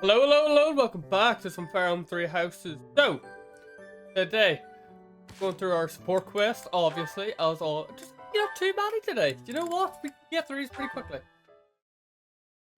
Hello, hello, hello, welcome back to some Fire Emblem 3 Houses. So, today, going through our support quest, obviously, as all, just, too many today. You know what? We can get through these pretty quickly.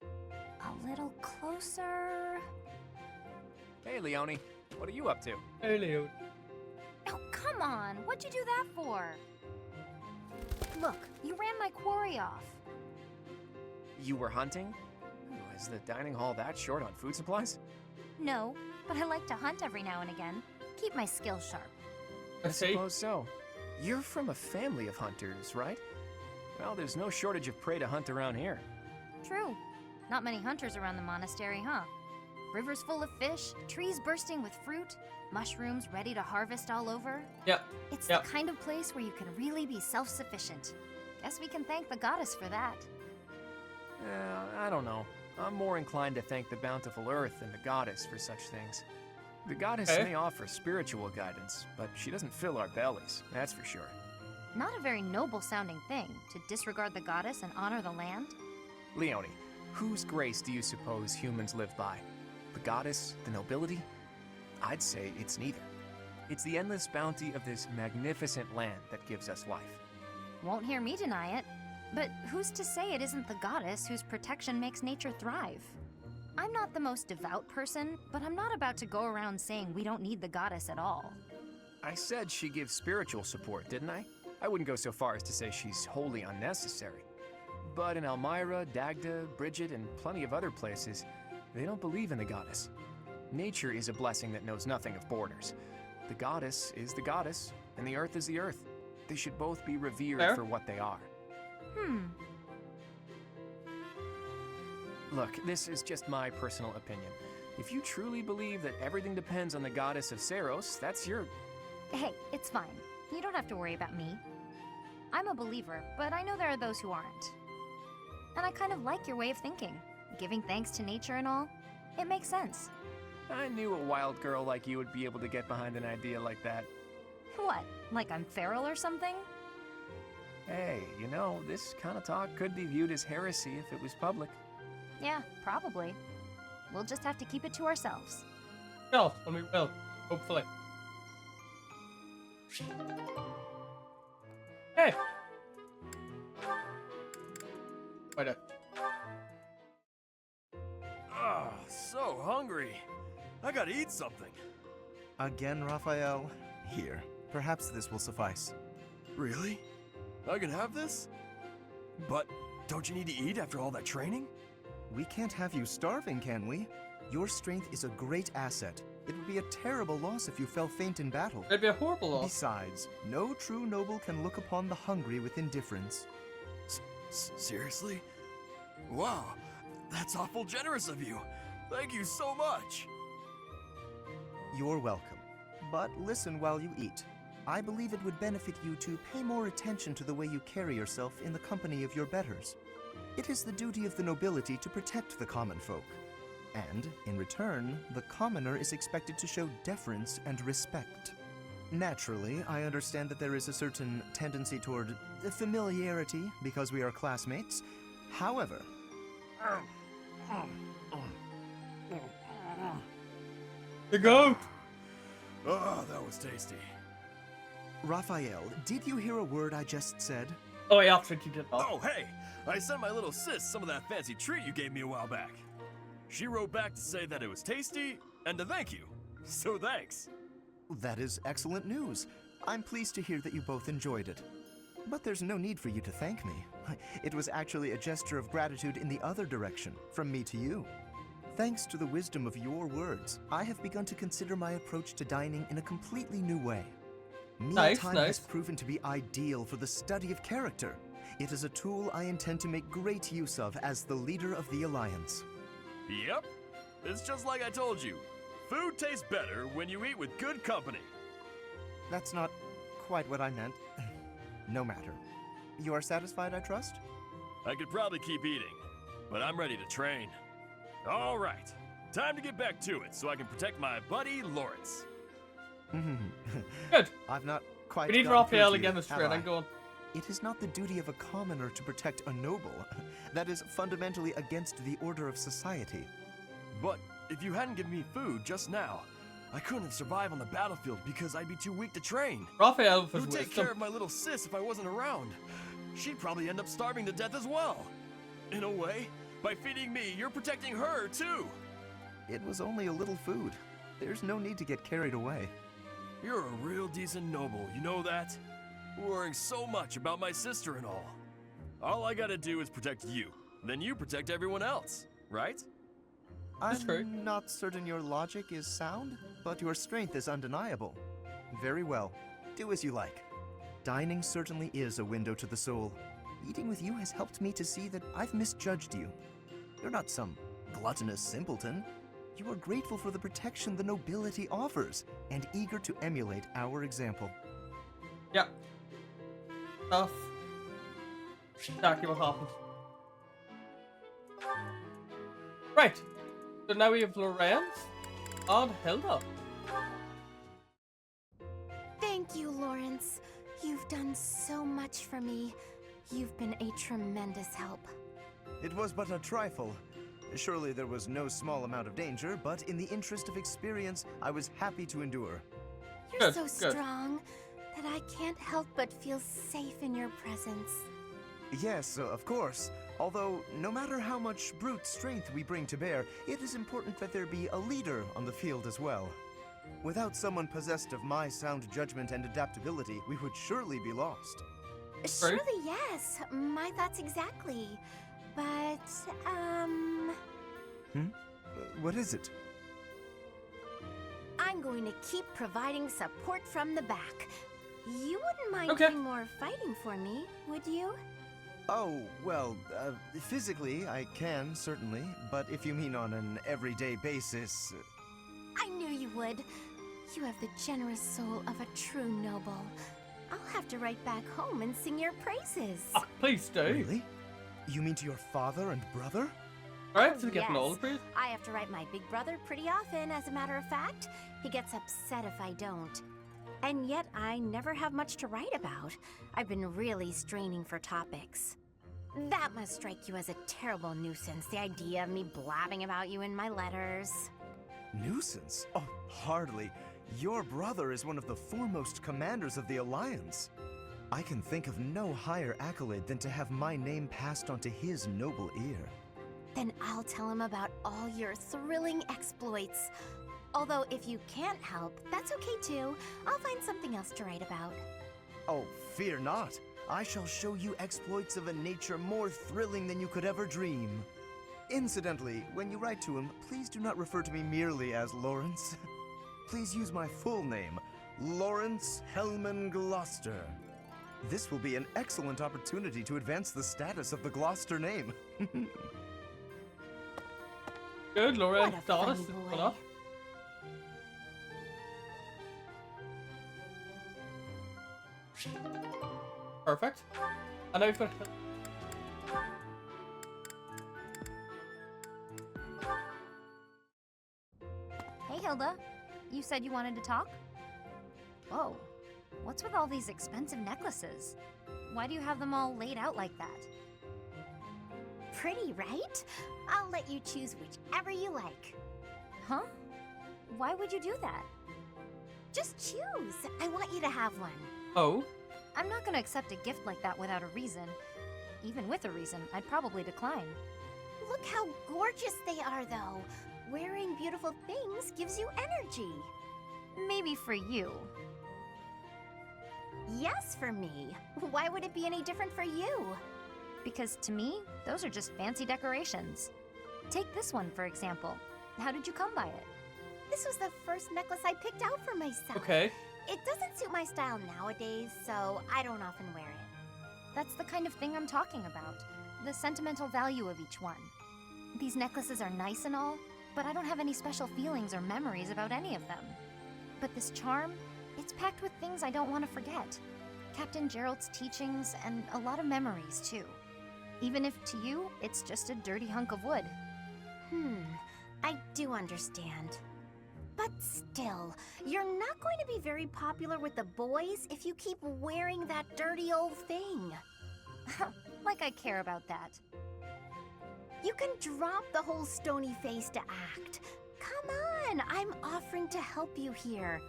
A little closer. Hey, Leone. What are you up to? Hey, Leo. Oh, come on. What'd you do that for? Look, you ran my quarry off. You were hunting? Is the dining hall that short on food supplies? No, but I like to hunt every now and again. Keep my skills sharp. I see. Suppose so. You're from a family of hunters, right? Well, there's no shortage of prey to hunt around here. True. Not many hunters around the monastery, huh? Rivers full of fish, trees bursting with fruit, mushrooms ready to harvest all over. Yep. It's Yep. the kind of place where you can really be self-sufficient. Guess we can thank the goddess for that. I don't know. I'm more inclined to thank the bountiful earth and the goddess for such things. The goddess may offer spiritual guidance, but she doesn't fill our bellies, that's for sure. Not a very noble-sounding thing to disregard the goddess and honor the land. Leone, whose grace do you suppose humans live by? The goddess? The nobility? I'd say it's neither. It's the endless bounty of this magnificent land that gives us life. Won't hear me deny it. But who's to say it isn't the goddess whose protection makes nature thrive? I'm not the most devout person, but I'm not about to go around saying we don't need the goddess at all. I said she gives spiritual support, didn't I? I wouldn't go so far as to say she's wholly unnecessary. But in Elmira, Dagda, Bridget, and plenty of other places, they don't believe in the goddess. Nature is a blessing that knows nothing of borders. The goddess is the goddess, and the earth is the earth. They should both be revered for what they are. Look, this is just my personal opinion. If you truly believe that everything depends on the goddess of Saros, that's your... Hey, it's fine. You don't have to worry about me. I'm a believer, but I know there are those who aren't. And I kind of like your way of thinking. Giving thanks to nature and all. It makes sense. I knew a wild girl like you would be able to get behind an idea like that. What, like I'm feral or something? Hey, this kind of talk could be viewed as heresy if it was public. Yeah, probably. We'll just have to keep it to ourselves. No, and we will. Hopefully. Hey! Wait a... So hungry. I gotta eat something. Again, Raphael? Here, perhaps this will suffice. Really? I can have this? But don't you need to eat after all that training? We can't have you starving, can we? Your strength is a great asset. It would be a terrible loss if you fell faint in battle. It'd be a horrible loss. Besides, no true noble can look upon the hungry with indifference. Seriously? Wow, that's awful generous of you. Thank you so much. You're welcome. But listen while you eat. I believe it would benefit you to pay more attention to the way you carry yourself in the company of your betters. It is the duty of the nobility to protect the common folk. And, in return, the commoner is expected to show deference and respect. Naturally, I understand that there is a certain tendency toward familiarity because we are classmates. However... The goat! Oh, that was tasty. Raphael, did you hear a word I just said? Oh, I absolutely did not. Oh, hey! I sent my little sis some of that fancy treat you gave me a while back. She wrote back to say that it was tasty and to thank you. So thanks. That is excellent news. I'm pleased to hear that you both enjoyed it. But there's no need for you to thank me. It was actually a gesture of gratitude in the other direction, from me to you. Thanks to the wisdom of your words, I have begun to consider my approach to dining in a completely new way. Mealtime has proven to be ideal for the study of character. It is a tool I intend to make great use of as the leader of the Alliance. Yep. It's just like I told you. Food tastes better when you eat with good company. That's not quite what I meant. No matter. You are satisfied, I trust? I could probably keep eating, but I'm ready to train. All right. Time to get back to it so I can protect my buddy Lorenz. Good. I've not quite. We need Raphael again this turn. I'm going. It is not the duty of a commoner to protect a noble. That is fundamentally against the order of society. But if you hadn't given me food just now, I couldn't survive on the battlefield because I'd be too weak to train. Raphael with Who'd take wisdom. care of my little sis if I wasn't around? She'd probably end up starving to death as well. In a way, by feeding me, you're protecting her too. It was only a little food. There's no need to get carried away. You're a real decent noble, you know that? Worrying so much about my sister and all. All I gotta do is protect you. Then you protect everyone else, right? That's true. I'm not certain your logic is sound, but your strength is undeniable. Very well. Do as you like. Dining certainly is a window to the soul. Eating with you has helped me to see that I've misjudged you. You're not some gluttonous simpleton. You are grateful for the protection the nobility offers, and eager to emulate our example. Yeah. That's exactly what happened. Right. So now we have Lorenz and Hilda. Thank you, Lawrence. You've done so much for me. You've been a tremendous help. It was but a trifle. Surely there was no small amount of danger, but in the interest of experience, I was happy to endure. You're Good, so good. strong that I can't help but feel safe in your presence. Yes, of course. Although, no matter how much brute strength we bring to bear, it is important that there be a leader on the field as well. Without someone possessed of my sound judgment and adaptability, we would surely be lost. Surely, yes. My thoughts exactly. But, What is it? I'm going to keep providing support from the back. You wouldn't mind Okay. doing more fighting for me, would you? Oh, well, physically, I can, certainly. But if you mean on an everyday basis... I knew you would. You have the generous soul of a true noble. I'll have to write back home and sing your praises. Ah, please do. Really? You mean to your father and brother? Alright, so we're getting all the Yes. praise. I have to write my big brother pretty often, as a matter of fact. He gets upset if I don't. And yet, I never have much to write about. I've been really straining for topics. That must strike you as a terrible nuisance, the idea of me blabbing about you in my letters. Nuisance? Oh, hardly. Your brother is one of the foremost commanders of the Alliance. I can think of no higher accolade than to have my name passed on to his noble ear. Then I'll tell him about all your thrilling exploits. Although, if you can't help, that's okay too. I'll find something else to write about. Oh, fear not. I shall show you exploits of a nature more thrilling than you could ever dream. Incidentally, when you write to him, please do not refer to me merely as Lorenz. Please use my full name, Lorenz Hellman Gloucester. This will be an excellent opportunity to advance the status of the Gloucester name. Good, Lorenz. What a Donis. funny For boy. that. Perfect. And now we've got Hey, Hilda. You said you wanted to talk? Whoa. What's with all these expensive necklaces? Why do you have them all laid out like that? Pretty, right? I'll let you choose whichever you like. Huh? Why would you do that? Just choose. I want you to have one. Oh. I'm not gonna accept a gift like that without a reason. Even with a reason, I'd probably decline. Look how gorgeous they are, though. Wearing beautiful things gives you energy. Maybe for you. Yes, for me. Why would it be any different for you? Because to me, those are just fancy decorations. Take this one, for example. How did you come by it? This was the first necklace I picked out for myself. Okay. It doesn't suit my style nowadays, so I don't often wear it. That's the kind of thing I'm talking about. The sentimental value of each one. These necklaces are nice and all, but I don't have any special feelings or memories about any of them. But this charm, it's packed with things I don't want to forget. Captain Gerald's teachings and a lot of memories, too. Even if to you, it's just a dirty hunk of wood. I do understand. But still, you're not going to be very popular with the boys if you keep wearing that dirty old thing. Like I care about that. You can drop the whole stony-faced act. come on! I'm offering to help you here.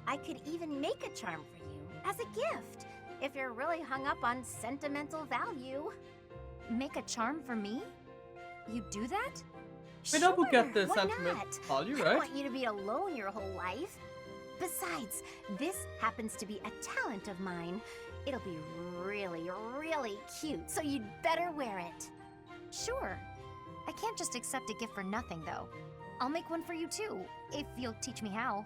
I could even make a charm for you as a gift, if you're really hung up on sentimental value. Make a charm for me? You do that? We know we'll get the why sentiment not? value, I don't right? want you to be alone your whole life. Besides, this happens to be a talent of mine. It'll be really, really cute, so you'd better wear it. Sure. I can't just accept a gift for nothing, though. I'll make one for you too, if you'll teach me how.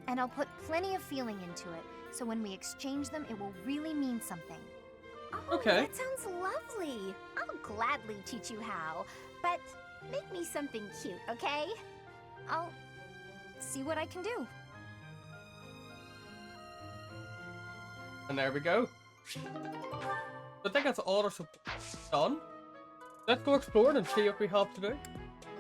And I'll put plenty of feeling into it, so when we exchange them, it will really mean something. Oh, Okay. that sounds lovely. I'll gladly teach you how, but make me something cute, okay? I'll see what I can do. And there we go. I think that's all our support done. Let's go explore and see what we have to do.